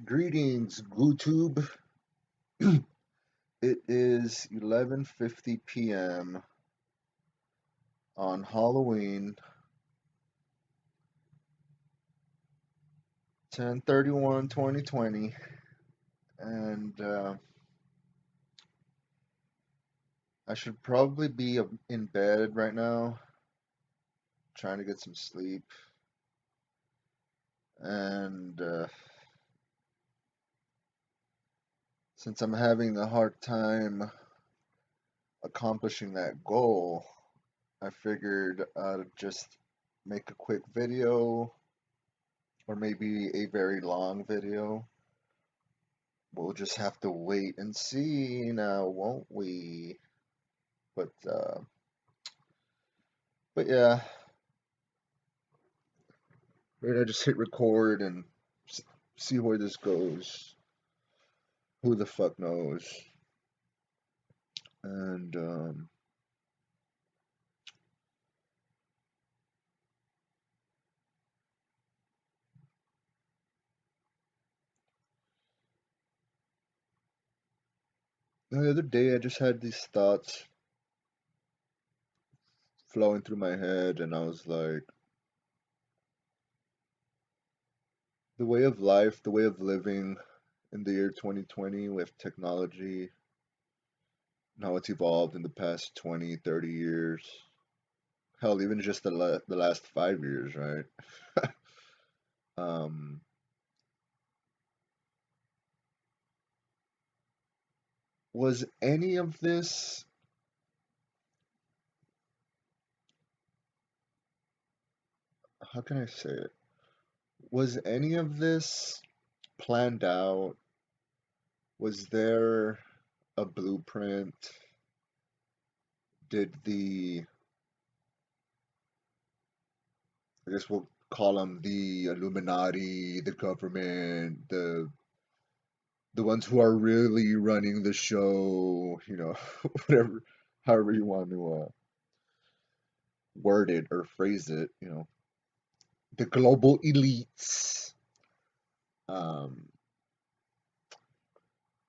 Greetings, YouTube. It is 11:50 p.m. on Halloween, 10/31, 2020, and I should probably be in bed right now, trying to get some sleep. And since I'm having a hard time accomplishing that goal, I figured I'd just make a quick video or maybe a very long video. We'll just have to wait and see now, won't we? But uh, but yeah, maybe I just hit record and see where this goes. Who the fuck knows? And the other day I just had these thoughts flowing through my head, and I was like, the way of life, the way of living in the year 2020 with technology, and how it's evolved in the past 20, 30 years. Hell, even just the last 5 years, right? um, was any of this, how can I say it? Was any of this planned out? Was there a blueprint? Did I guess we'll call them the Illuminati, the government, the ones who are really running the show, whatever, however you want to word it or phrase it, the global elites, um,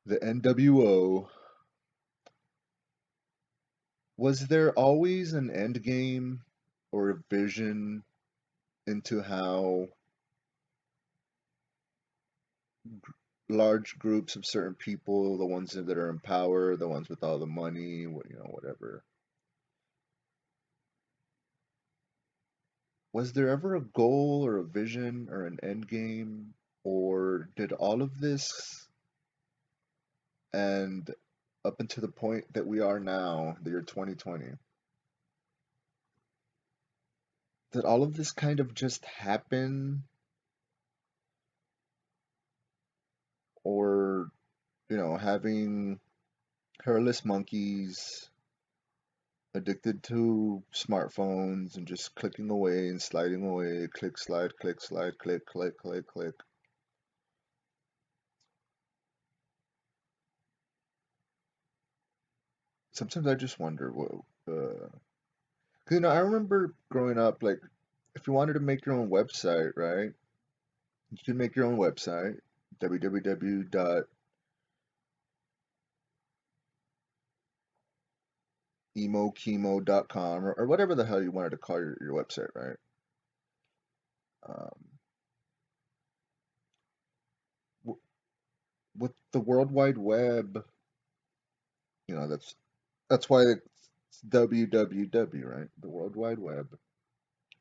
the NWO. Was there always an end game or a vision into how large groups of certain people, the ones that are in power, the ones with all the money, whatever. Was there ever a goal or a vision or an end game, or did all of this and up until the point that we are now, the year 2020, did all of this kind of just happen, or having hairless monkeys addicted to smartphones and just clicking away and sliding away, click, slide, click, click, click, click. Sometimes I just wonder what, 'cause, I remember growing up, like, if you wanted to make your own website, right? You could make your own website, www.emochemo.com or whatever the hell you wanted to call your website, right? Um, w- with the World Wide Web, that's why it's www, right? The World Wide Web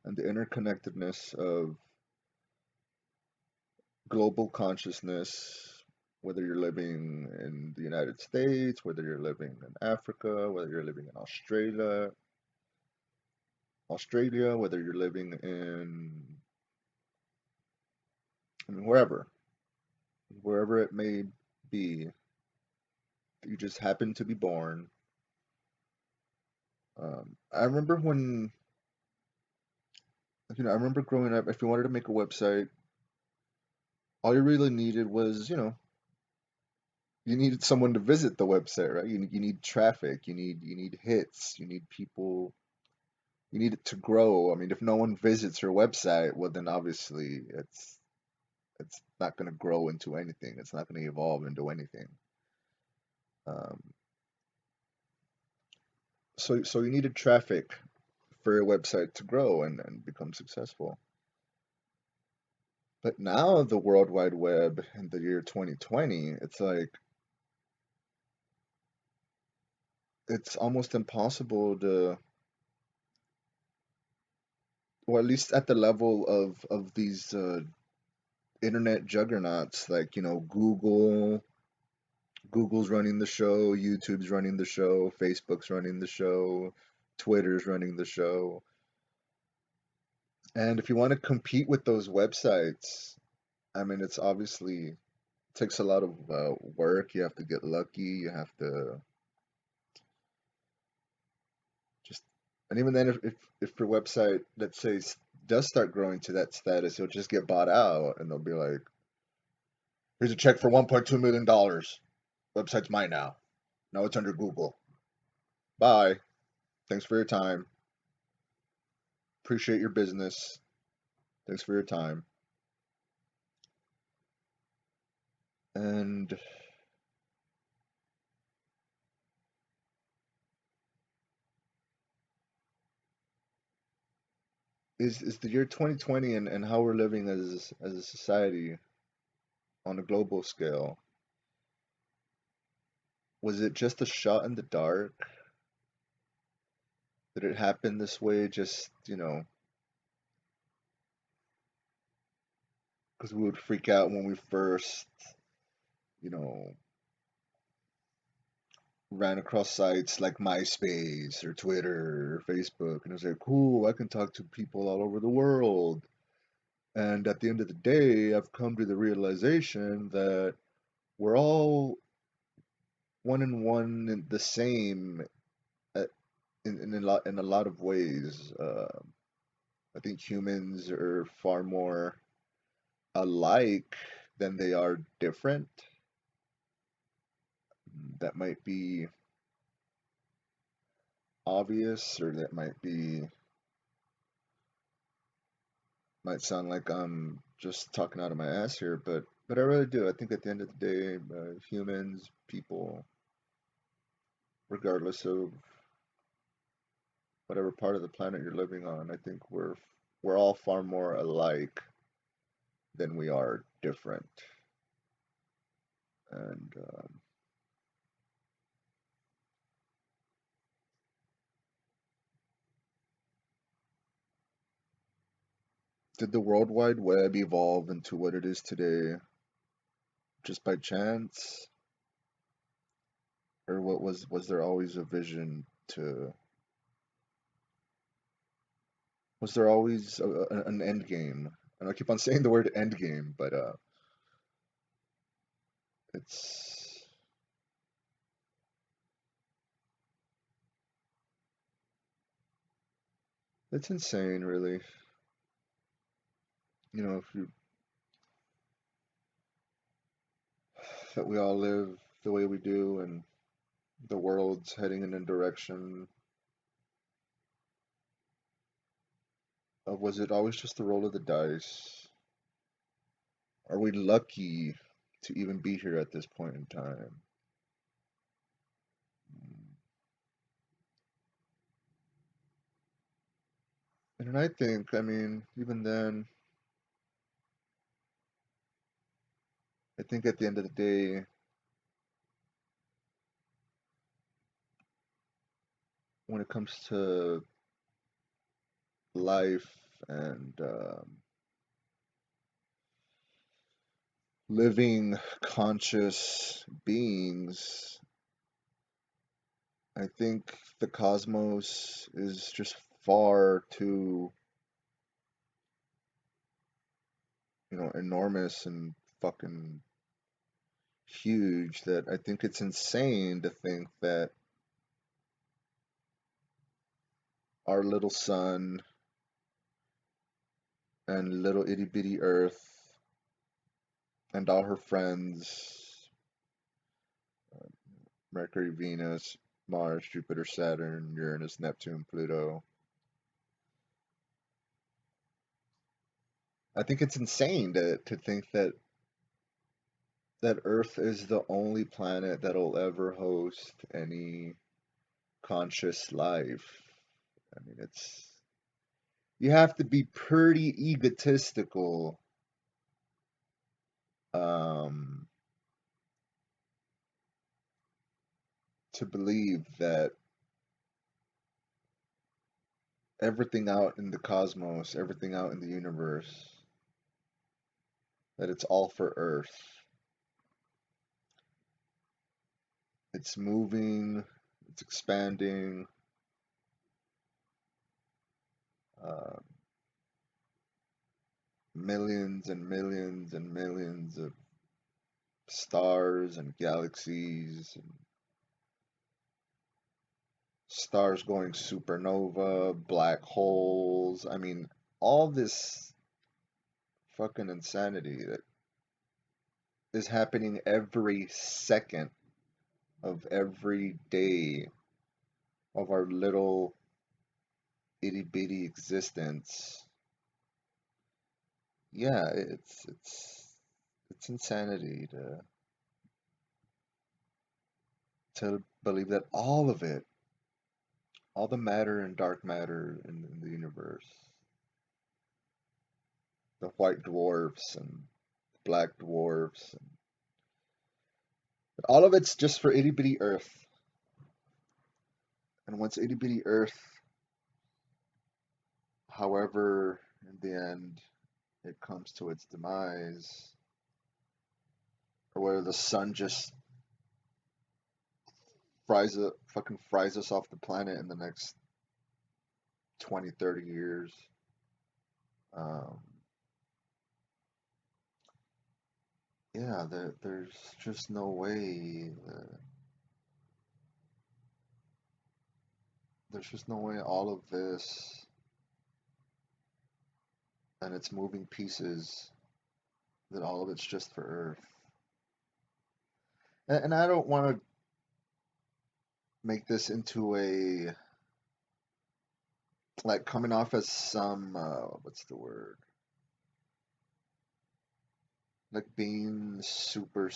and the interconnectedness of global consciousness, whether you're living in the United States, whether you're living in Africa, whether you're living in Australia, whether you're living I mean, wherever it may be, you just happen to be born. I remember I remember growing up, if you wanted to make a website, all you really needed was, you needed someone to visit the website, right? You need traffic, you need hits, you need people, you need it to grow. I mean, if no one visits your website, well, then obviously It's not going to grow into anything. It's not going to evolve into anything. Um, so you needed traffic for your website to grow and become successful. But now the World Wide Web in the year 2020, it's like it's almost impossible to, or at least at the level of these internet juggernauts like Google's running the show, YouTube's running the show, Facebook's running the show, Twitter's running the show. And if you want to compete with those websites, I mean, it's obviously takes a lot of work. You have to get lucky. You have to just, and even then, if your website, let's say, does start growing to that status, it'll just get bought out, and they'll be like, "Here's a check for $1.2 million. Website's mine now. Now it's under Google. Bye. Thanks for your time. Appreciate your business. Thanks for your time." And is the year 2020 and how we're living as a society on a global scale, was it just a shot in the dark? Did it happen this way just, because we would freak out when we first, you know, ran across sites like MySpace or Twitter or Facebook, and it was like, cool, I can talk to people all over the world. And at the end of the day, I've come to the realization that we're all one and one and the same at, in a lot of ways. I think humans are far more alike than they are different. That might be obvious, or that might sound like I'm just talking out of my ass here, but I really do. I think at the end of the day, humans, people, regardless of whatever part of the planet you're living on, I think we're all far more alike than we are different. And did the World Wide Web evolve into what it is today just by chance, or what was there always a vision to? Was there always an end game? And I keep on saying the word end game, but it's it's insane, really. If you that we all live the way we do, and the world's heading in a direction. Was it always just the roll of the dice? Are we lucky to even be here at this point in time? And I think, I mean, even then, I think at the end of the day, when it comes to life and living conscious beings, I think the cosmos is just far too, enormous and fucking huge, that I think it's insane to think that our little sun and little itty bitty Earth and all her friends, Mercury, Venus, Mars, Jupiter, Saturn, Uranus, Neptune, Pluto, I think it's insane to think that Earth is the only planet that'll ever host any conscious life. I mean, it's you have to be pretty egotistical um, to believe that everything out in the cosmos, everything out in the universe, that it's all for Earth. It's moving, it's expanding. Uh, Millions and millions and millions of stars and galaxies and stars going supernova, black holes. I mean, all this fucking insanity that is happening every second of every day of our little itty bitty existence. Yeah, it's insanity to believe that all of it, all the matter and dark matter in the universe, the white dwarfs and black dwarfs, and all of it's just for itty bitty Earth. And once itty bitty Earth, however, in the end, it comes to its demise, or whether the sun just fucking fries us off the planet in the next 20, 30 years. Um, yeah, there's just no way. There's just no way all of this and its moving pieces, that all of it's just for Earth. And I don't want to make this into a, like, coming off as some what's the word, like being super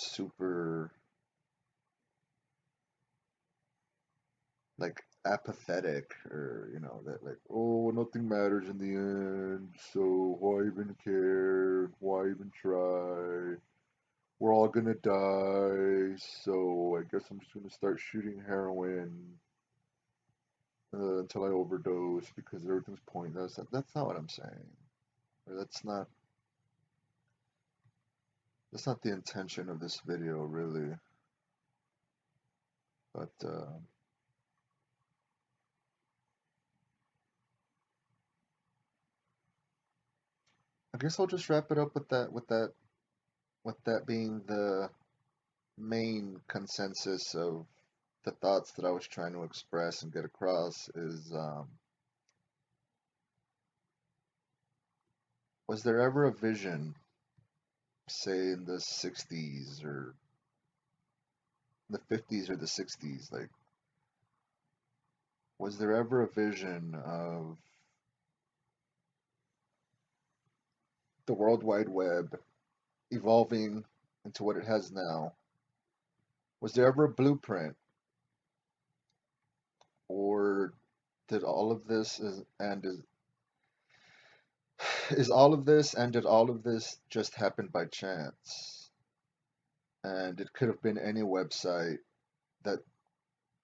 like apathetic, or that, like, oh, nothing matters in the end, so why even care, why even try, we're all gonna die, so I guess I'm just gonna start shooting heroin until I overdose because everything's pointless. That's not what I'm saying. Or that's not the intention of this video, really. But I guess I'll just wrap it up with that being the main consensus of the thoughts that I was trying to express and get across. Is was there ever a vision, say in the 60s or the 50s or the 60s, like, was there ever a vision of the World Wide Web evolving into what it has now? Was there ever a blueprint, or did all of this is all of this and did all of this just happen by chance? And it could have been any website that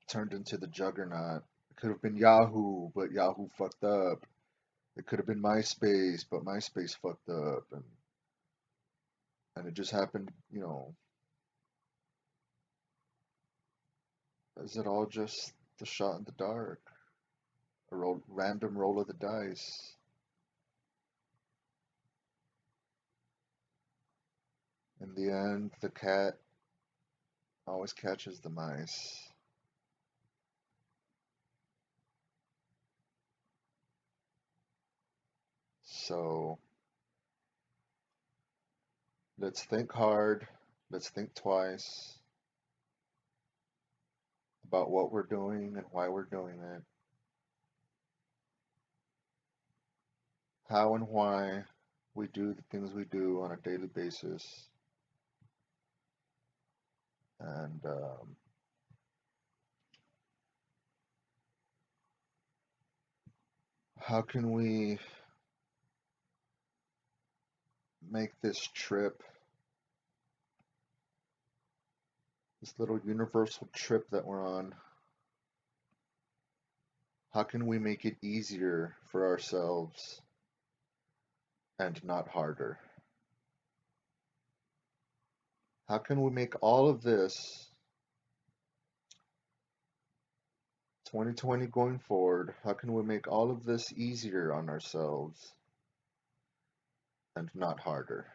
turned into the juggernaut. It could have been Yahoo, but Yahoo fucked up. It could have been MySpace, but MySpace fucked up, and it just happened. Is it all just the shot in the dark, a random roll of the dice? In the end, the cat always catches the mice. So let's think hard. Let's think twice about what we're doing and why we're doing it, how and why, we do the things we do on a daily basis, and how can we make this trip, this little universal trip that we're on, how can we make it easier for ourselves and not harder? How can we make all of this 2020 going forward? How can we make all of this easier on ourselves and not harder?